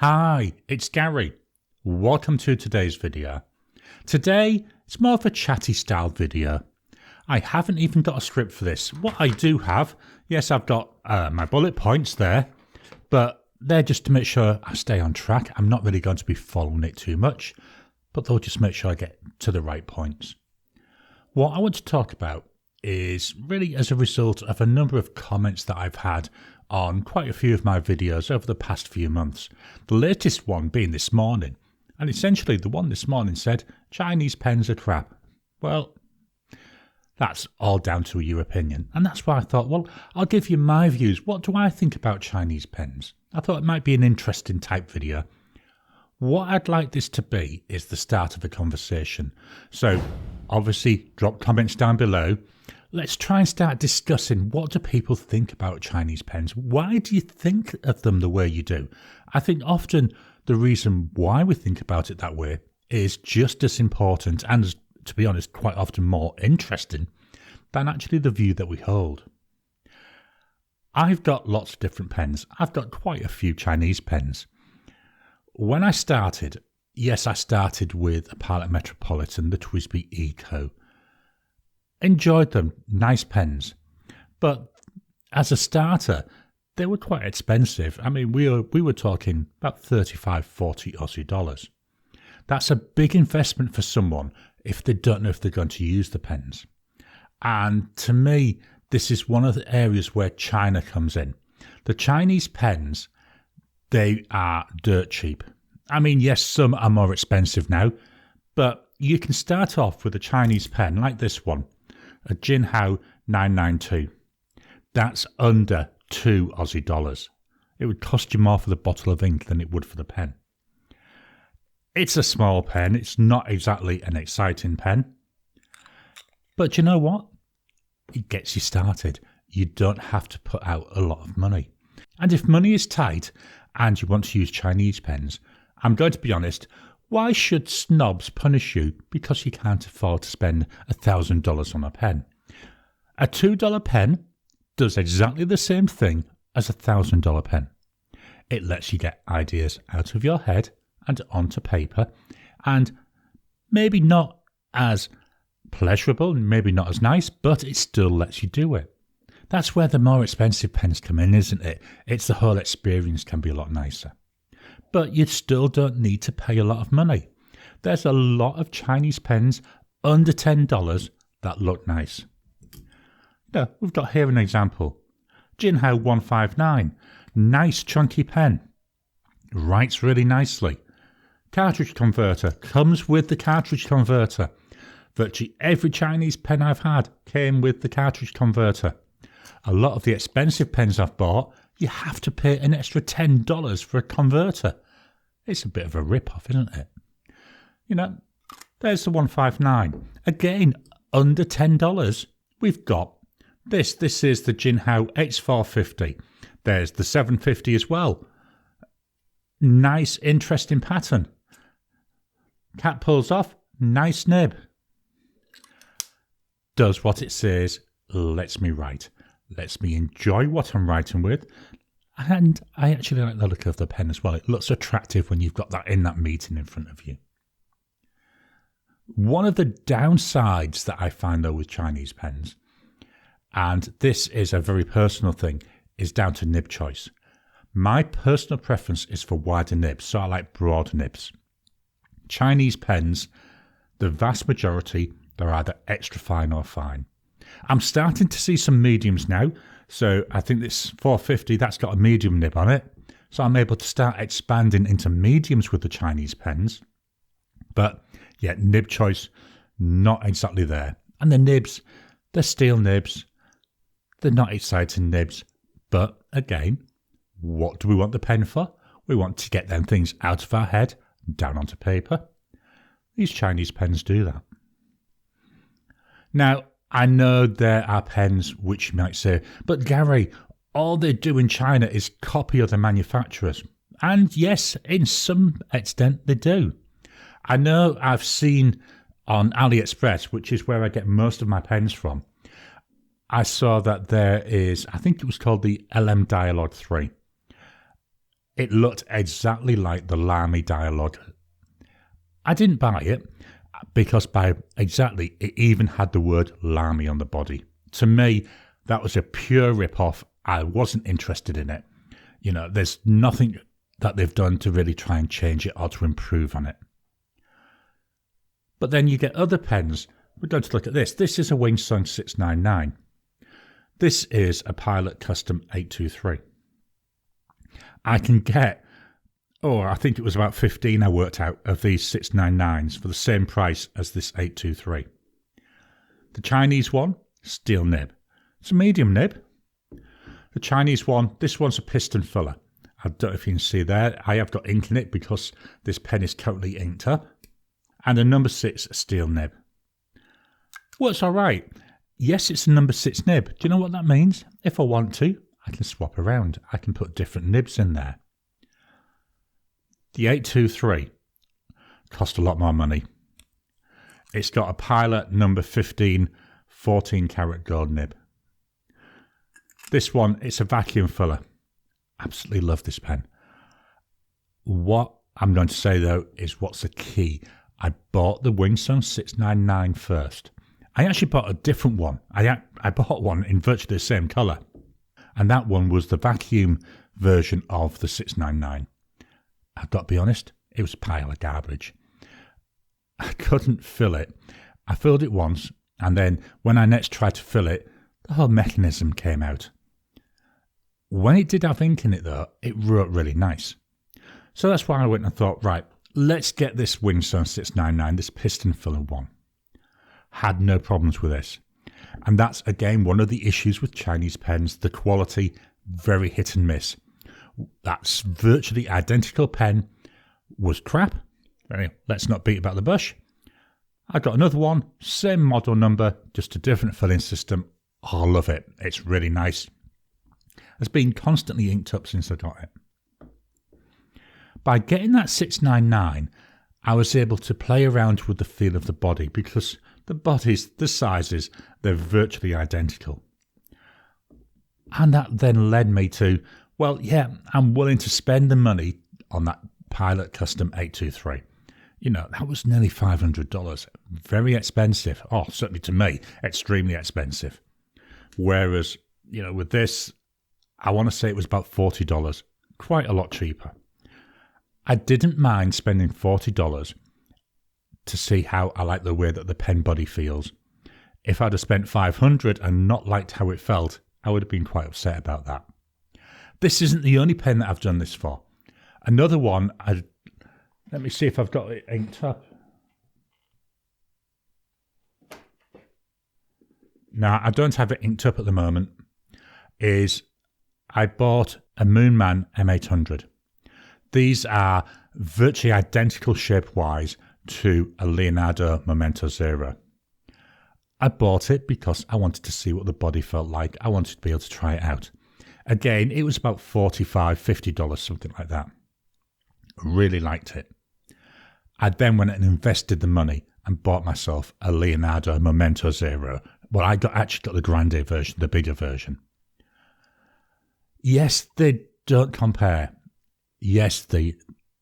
Hi, it's Gary. Welcome to today's video. Today, it's more of a chatty style video. I haven't even got a script for this. What I do have, yes, I've got my bullet points there, but they're just to make sure I stay on track. I'm not really going to be following it too much, but they'll just make sure I get to the right points. What I want to talk about is really as a result of a number of comments that I've had on quite a few of my videos over the past few months. The latest one being this morning. And essentially the one this morning said, Chinese pens are crap. Well, that's all down to your opinion. And that's why I thought, well, I'll give you my views. What do I think about Chinese pens? I thought it might be an interesting type video. What I'd like this to be is the start of a conversation. So obviously drop comments down below. Let's try and start discussing, what do people think about Chinese pens? Why do you think of them the way you do? I think often the reason why we think about it that way is just as important and, to be honest, quite often more interesting than actually the view that we hold. I've got lots of different pens. I've got quite a few Chinese pens. When I started, yes, I started with a Pilot Metropolitan, the TWSBI Eco. Enjoyed them, nice pens, but as a starter they were quite expensive. I mean, we were talking about 35, 40 Aussie dollars. That's a big investment for someone if they don't know if they're going to use the pens. And to me, this is one of the areas where China comes in. The Chinese pens, they are dirt cheap. I mean, yes, some are more expensive now, but you can start off with a Chinese pen like this one. A Jinhao 992. That's under 2 Aussie dollars. It would cost you more for the bottle of ink than it would for the pen. It's a small pen. It's not exactly an exciting pen. But you know what? It gets you started. You don't have to put out a lot of money. And if money is tight and you want to use Chinese pens, I'm going to be honest, why should snobs punish you because you can't afford to spend $1,000 on a pen? A $2 pen does exactly the same thing as a $1,000 pen. It lets you get ideas out of your head and onto paper, and maybe not as pleasurable, maybe not as nice, but it still lets you do it. That's where the more expensive pens come in, isn't it? It's the whole experience can be a lot nicer. But you still don't need to pay a lot of money. There's a lot of Chinese pens under $10 that look nice. Yeah, we've got here an example. Jinhao 159. Nice chunky pen. Writes really nicely. Cartridge converter. Comes with the cartridge converter. Virtually every Chinese pen I've had came with the cartridge converter. A lot of the expensive pens I've bought, you have to pay an extra $10 for a converter. It's a bit of a rip-off, isn't it? You know, there's the 159. Again, under $10. We've got this. This is the Jinhao X450. There's the 750 as well. Nice, interesting pattern. Cap pulls off. Nice nib. Does what it says. Lets me write. Lets me enjoy what I'm writing with. And I actually like the look of the pen as well. It looks attractive when you've got that in that meeting in front of you. One of the downsides that I find though with Chinese pens, and this is a very personal thing, is down to nib choice. My personal preference is for wider nibs, so I like broad nibs. Chinese pens, the vast majority, they're either extra fine or fine. I'm starting to see some mediums now. So I think this 450, that's got a medium nib on it. So I'm able to start expanding into mediums with the Chinese pens. But yeah, nib choice, not exactly there. And the nibs, they're steel nibs. They're not exciting nibs. But again, what do we want the pen for? We want to get them things out of our head, down onto paper. These Chinese pens do that. Now, I know there are pens which you might say, but Gary, all they do in China is copy other manufacturers. And yes, in some extent they do. I know I've seen on AliExpress, which is where I get most of my pens from, I saw that there is, I think it was called the LM Dialogue 3. It looked exactly like the Lamy dialogue. I didn't buy it because it even had the word Lamy on the body. To me, that was a pure rip-off. I wasn't interested in it. There's nothing that they've done to really try and change it or to improve on it. But then you get other pens. We're going to look at this. This is a Wingstone 699. This is a Pilot Custom 823. I can get, I think it was about 15 I worked out of these 699s for the same price as this 823. The Chinese one, steel nib. It's a medium nib. The Chinese one, this one's a piston filler. I don't know if you can see there. I have got ink in it because this pen is totally inked up. And a number 6 steel nib. Works all right. Yes, it's a number 6 nib. Do you know what that means? If I want to, I can swap around. I can put different nibs in there. The 823 cost a lot more money. It's got a Pilot number 15 14 karat gold nib. This one, it's a vacuum filler. Absolutely love this pen. What I'm going to say though is what's the key. I bought the Wingstone 699 first. I actually bought a different one. I bought one in virtually the same colour. And that one was the vacuum version of the 699. I've got to be honest, it was a pile of garbage. I couldn't fill it. I filled it once, and then when I next tried to fill it, the whole mechanism came out. When it did have ink in it though, it wrote really nice. So that's why I went and thought, right, let's get this Wingstone 699, this piston filler one. Had no problems with this. And that's again one of the issues with Chinese pens, the quality, very hit and miss. That's virtually identical pen was crap. Anyway, let's not beat about the bush. I got another one, same model number, just a different filling system. I love it. It's really nice. It's been constantly inked up since I got it. By getting that 699, I was able to play around with the feel of the body because the bodies, the sizes, they're virtually identical. And that then led me to, well, yeah, I'm willing to spend the money on that Pilot Custom 823. That was nearly $500. Very expensive. Oh, certainly to me, extremely expensive. Whereas, with this, I want to say it was about $40. Quite a lot cheaper. I didn't mind spending $40 to see how I like the way that the pen body feels. If I'd have spent $500 and not liked how it felt, I would have been quite upset about that. This isn't the only pen that I've done this for. Another one, let me see if I've got it inked up. No, I don't have it inked up at the moment. I bought a Moonman M800. These are virtually identical shape-wise to a Leonardo Memento Zero. I bought it because I wanted to see what the body felt like. I wanted to be able to try it out. Again, it was about $45, $50, something like that. Really liked it. I then went and invested the money and bought myself a Leonardo Memento Zero. Well, actually got the grande version, the bigger version. Yes, they don't compare. Yes, the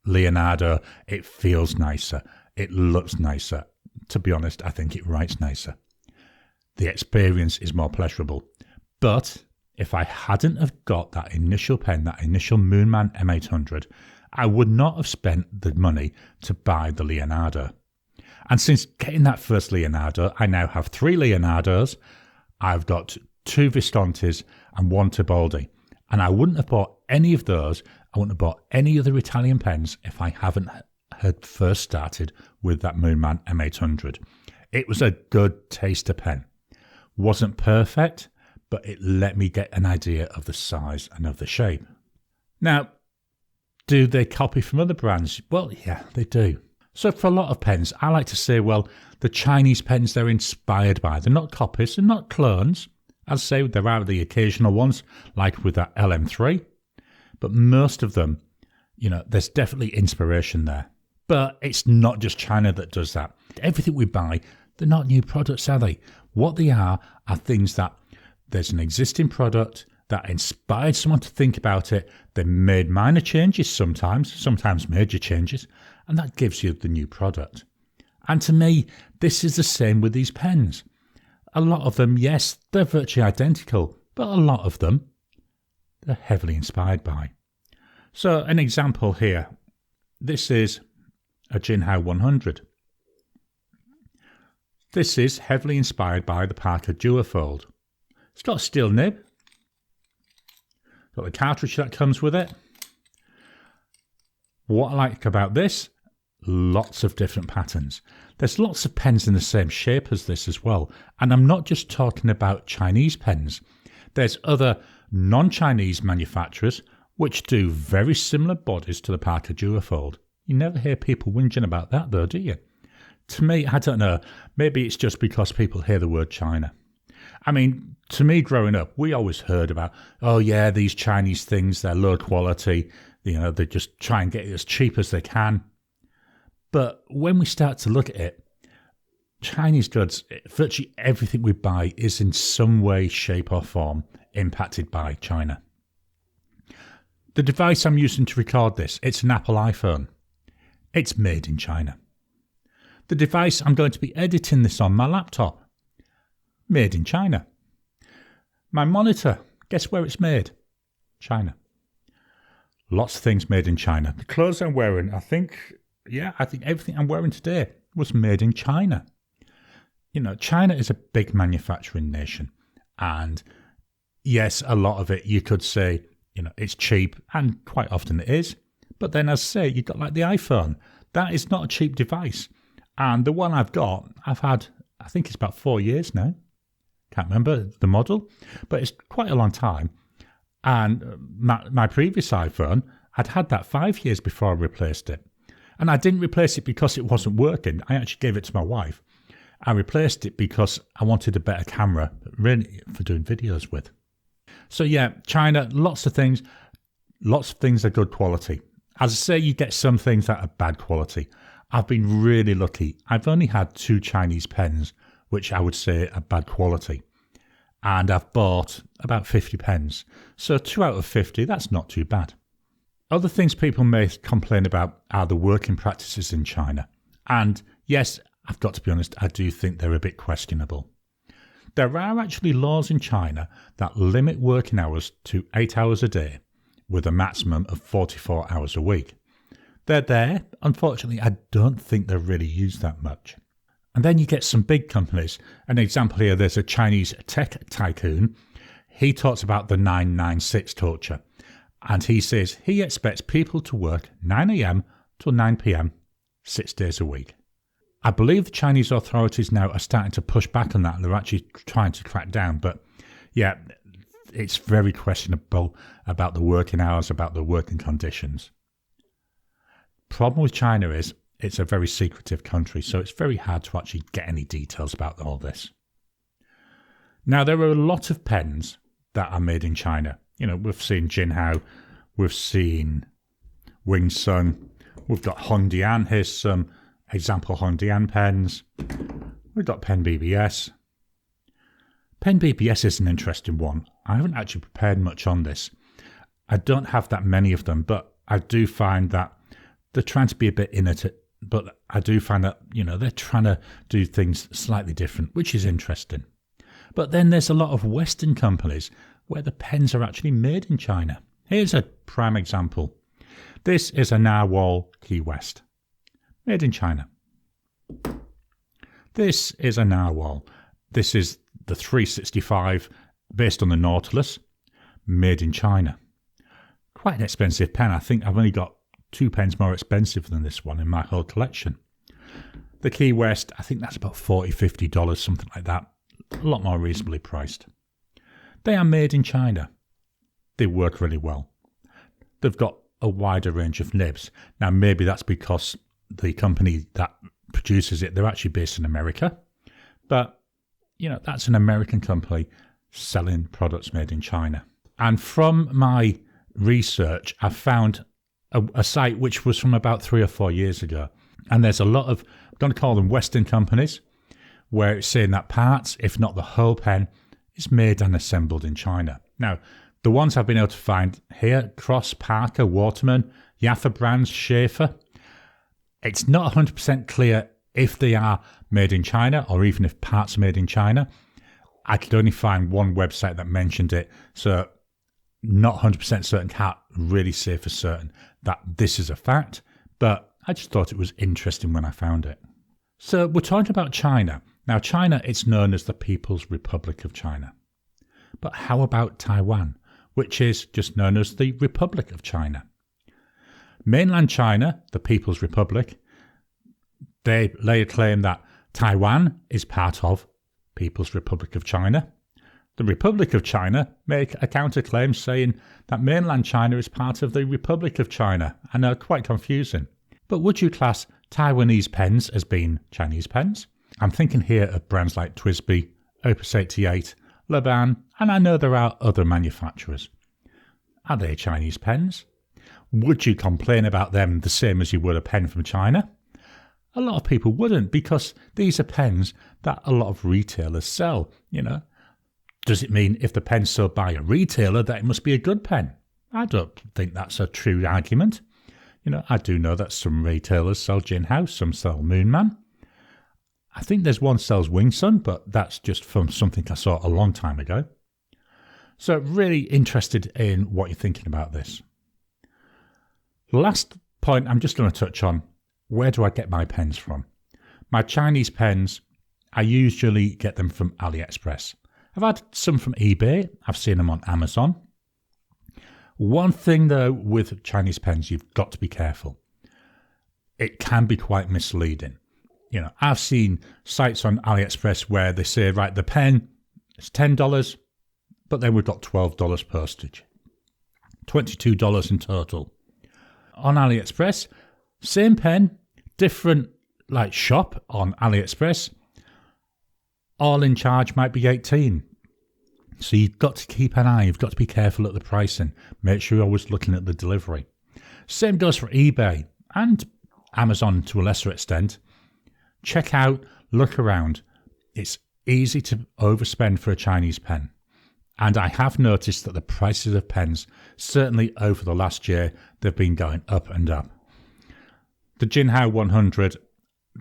Leonardo, it feels nicer. It looks nicer. To be honest, I think it writes nicer. The experience is more pleasurable. But if I hadn't have got that initial pen, that initial Moonman M800, I would not have spent the money to buy the Leonardo. And since getting that first Leonardo, I now have 3 Leonardos. I've got 2 Viscontis and 1 Tibaldi. And I wouldn't have bought any of those. I wouldn't have bought any other Italian pens if I haven't had first started with that Moonman M800. It was a good taster pen. Wasn't perfect, but it let me get an idea of the size and of the shape. Now, do they copy from other brands? Well, yeah, they do. So for a lot of pens, I like to say, well, the Chinese pens they're inspired by. They're not copies, they're not clones. I'd say there are the occasional ones, like with that LM3. But most of them, there's definitely inspiration there. But it's not just China that does that. Everything we buy, they're not new products, are they? What they are things that there's an existing product, that inspired someone to think about it. They made minor changes sometimes major changes, and that gives you the new product. And to me, this is the same with these pens. A lot of them, yes, they're virtually identical, but a lot of them, they're heavily inspired by. So an example here, this is a Jinhao 100. This is heavily inspired by the Parker Duofold. It's got a steel nib, got the cartridge that comes with it. What I like about this, lots of different patterns. There's lots of pens in the same shape as this as well. And I'm not just talking about Chinese pens. There's other non-Chinese manufacturers which do very similar bodies to the Parker Duofold. You never hear people whinging about that though, do you? To me, I don't know, maybe it's just because people hear the word China. I mean, to me growing up, we always heard about, oh yeah, these Chinese things, they're low quality, they just try and get it as cheap as they can. But when we start to look at it, Chinese goods, virtually everything we buy is in some way, shape or form impacted by China. The device I'm using to record this, it's an Apple iPhone. It's made in China. The device I'm going to be editing this on, my laptop, made in China. My monitor, guess where it's made? China. Lots of things made in China. The clothes I'm wearing, I think everything I'm wearing today was made in China. China is a big manufacturing nation. And yes, a lot of it, you could say, it's cheap, and quite often it is. But then, as I say, you've got like the iPhone. That is not a cheap device. And the one I've got, I've had, I think it's about 4 years now. Can't remember the model, but it's quite a long time. And my previous iPhone, I'd had that 5 years before I replaced it. And I didn't replace it because it wasn't working. I actually gave it to my wife. I replaced it because I wanted a better camera, really, for doing videos with. So yeah, China, lots of things are good quality. As I say, you get some things that are bad quality. I've been really lucky. I've only had 2 Chinese pens, which I would say are bad quality. And I've bought about 50 pens. So 2 out of 50, that's not too bad. Other things people may complain about are the working practices in China. And yes, I've got to be honest, I do think they're a bit questionable. There are actually laws in China that limit working hours to 8 hours a day, with a maximum of 44 hours a week. They're there. Unfortunately, I don't think they're really used that much. And then you get some big companies. An example here, there's a Chinese tech tycoon. He talks about the 996 torture. And he says he expects people to work 9 a.m. till 9 p.m. 6 days a week. I believe the Chinese authorities now are starting to push back on that, and they're actually trying to crack down. But yeah, it's very questionable about the working hours, about the working conditions. Problem with China is it's a very secretive country, so it's very hard to actually get any details about all this. Now, there are a lot of pens that are made in China. We've seen Jinhao, we've seen Wingstone, we've got Hongdian. Here's some example Hongdian pens. We've got Pen BBS. Pen BBS is an interesting one. I haven't actually prepared much on this. I don't have that many of them, but I do find that they're trying to be a bit innovative. But I do find that, they're trying to do things slightly different, which is interesting. But then there's a lot of Western companies where the pens are actually made in China. Here's a prime example. This is a Narwhal Key West, made in China. This is a Narwhal. This is the 365 based on the Nautilus, made in China. Quite an expensive pen. I think I've only got 2 pens more expensive than this one in my whole collection. The Key West, I think that's about $40, $50, something like that. A lot more reasonably priced. They are made in China. They work really well. They've got a wider range of nibs. Now, maybe that's because the company that produces it, they're actually based in America. But, that's an American company selling products made in China. And from my research, I found a site which was from about 3 or 4 years ago. And there's a lot of, I'm going to call them Western companies, where it's saying that parts, if not the whole pen, is made and assembled in China. Now, The ones I've been able to find here, Cross, Parker, Waterman, Yaffa brands, Schaefer. It's not 100% clear if they are made in China or even if parts are made in China. I could only find one website that mentioned it, so not 100% certain, can't really say for certain that this is a fact, but I just thought it was interesting when I found it. So we're talking about China. Now China, it's known as the People's Republic of China. But how about Taiwan, which is just known as the Republic of China? Mainland China, the People's Republic, they lay a claim that Taiwan is part of People's Republic of China. The Republic of China make a counterclaim saying that mainland China is part of the Republic of China, and are quite confusing. But would you class Taiwanese pens as being Chinese pens? I'm thinking here of brands like Twisby, Opus 88, Laban, and I know there are other manufacturers. Are they Chinese pens? Would you complain about them the same as you would a pen from China? A lot of people wouldn't, because these are pens that a lot of retailers sell, Does it mean if the pen's sold by a retailer that it must be a good pen? I don't think that's a true argument. I do know that some retailers sell Gin House, some sell Moonman. I think there's one sells Wingstone, but that's just from something I saw a long time ago. So really interested in what you're thinking about this. Last point I'm just going to touch on, where do I get my pens from? My Chinese pens, I usually get them from AliExpress. I've had some from eBay, I've seen them on Amazon. One thing though with Chinese pens, you've got to be careful. It can be quite misleading. I've seen sites on AliExpress where they say, right, the pen is $10, but then we've got $12 postage. $22 in total. On AliExpress, same pen, different shop on AliExpress, all in charge might be $18. So you've got to keep an eye, you've got to be careful at the pricing. Make sure you're always looking at the delivery. Same goes for eBay and Amazon to a lesser extent. Check out, look around. It's easy to overspend for a Chinese pen. And I have noticed that the prices of pens, certainly over the last year, they've been going up and up. The Jinhao 100,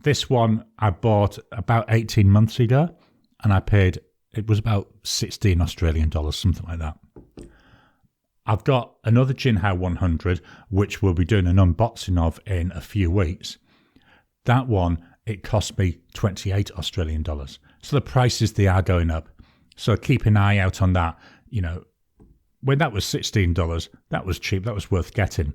this one I bought about 18 months ago, and I paid, it was about 16 Australian dollars, something like that. I've got another Jinhao 100, which we'll be doing an unboxing of in a few weeks. That one, it cost me 28 Australian dollars. So the prices, they are going up. So keep an eye out on that. When that was $16, that was cheap, that was worth getting.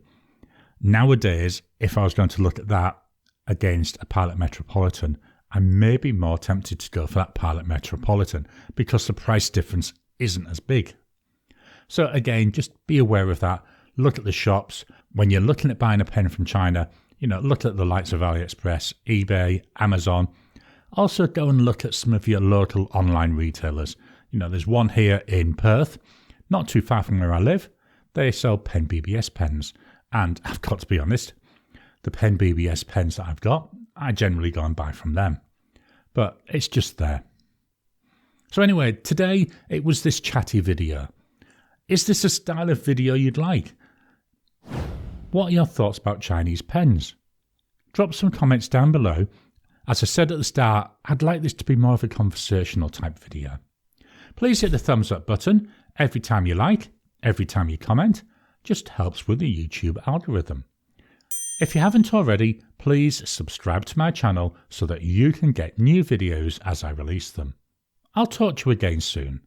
Nowadays, if I was going to look at that against a Pilot Metropolitan, I may be more tempted to go for that Pilot Metropolitan because the price difference isn't as big. So again, just be aware of that. Look at the shops. When you're looking at buying a pen from China, look at the likes of AliExpress, eBay, Amazon. Also go and look at some of your local online retailers. There's one here in Perth, not too far from where I live. They sell Pen BBS pens. And I've got to be honest, the Pen BBS pens that I've got, I generally go and buy from them. But it's just there. So anyway, today it was this chatty video. Is this a style of video you'd like? What are your thoughts about Chinese pens? Drop some comments down below. As I said at the start, I'd like this to be more of a conversational type video. Please hit the thumbs up button every time you like, every time you comment. Just helps with the YouTube algorithm. If you haven't already, please subscribe to my channel so that you can get new videos as I release them. I'll talk to you again soon.